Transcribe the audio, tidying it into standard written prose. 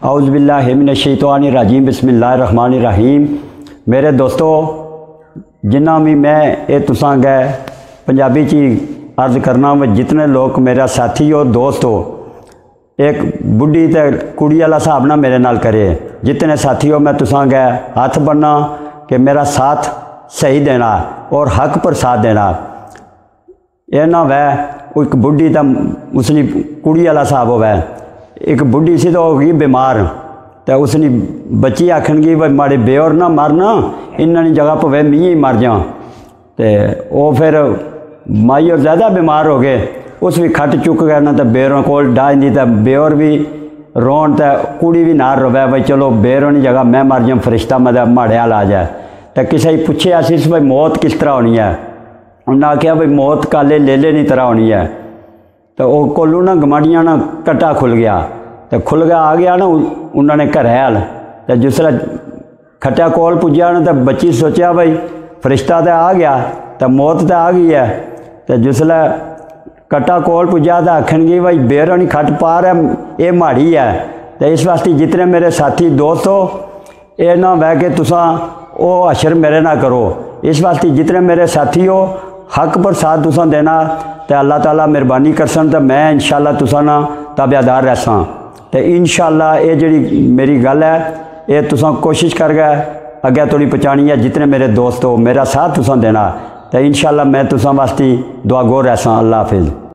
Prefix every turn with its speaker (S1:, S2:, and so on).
S1: औज़ुबिल्लाहि मिनश्शैतानिर्रजीम बिस्मिल्लाहिर्रहमानिर्रहीम। मेरे दोस्तों, जिन्ना भी मैं ये तुसां गै पंजाबी च अर्ज करना व जितने लोग मेरा साथी हो दोस्त हो, एक बुढ़ी ते कुड़ी वाला हिसाब ना मेरे नाल करे। जितने साथी हो मैं तुसां गै हथ बनना कि मेरा साथ सही देना और हक पर साथ देना। यह ना वै एक बुढ़ी तो उसकी कुड़ी वाला हिसाब होवे। एक बुढ़ी सी तो होगी बीमार, तो उसने बच्ची आखनगी भाई माड़े बेओर ना मरना, इन्होंने जगह पवे मैं ही मर जा। तो वो फिर माई और ज़्यादा बीमार हो गए, उस भी खट चुक गया ना, तो बेरों को डाह दी, तो बेओर भी रोन, तो कुड़ी भी नार रोवे भाई चलो बेरों की जगह मैं मर जाऊँ, फरिश्ता मतलब माड़े हाल आ जाए। तो किसी पूछे आसीस भाई मौत किस तरह होनी है, उन्हें आख्या भाई मौत काले लेले की तरह होनी है। तो वो कोलू ना गमाड़ियाँ ना कट्टा खुल गया, तो खुल गया आ गया ना उन्होंने घर हाल। तो जिसला खट्टा कोल पुजा ना, तो बच्ची सोचा भाई फरिश्ता तो आ गया, तो मौत तो आ गई है। तो जिसला कट्टा कोल पुजा तो आखनगी भाई बेरों खट पार है, ये माड़ी है। तो इस वास्ते जितने मेरे साथी दोस्त हो, ये ना वह कि तुसा वो अशर मेरे ना करो। इस वास्ते जितने मेरे साथी हो हक पर साथ तुसा देना, तो अल्लाह ताला मेहरबानी करसन, तो मैं इंशाअल्लाह तुसा ना ताबेदार रहसा। तो इंशाअल्लाह ये जी मेरी गल है, ये तुसा कोशिश कर गए अगे थोड़ी पहुँचानी है। जितने मेरे दोस्त हो मेरा साथ तुसा देना, तो इंशाअल्लाह मैं तुसा वास्ते दुआ गो रहसा। अल्लाह हाफिज़।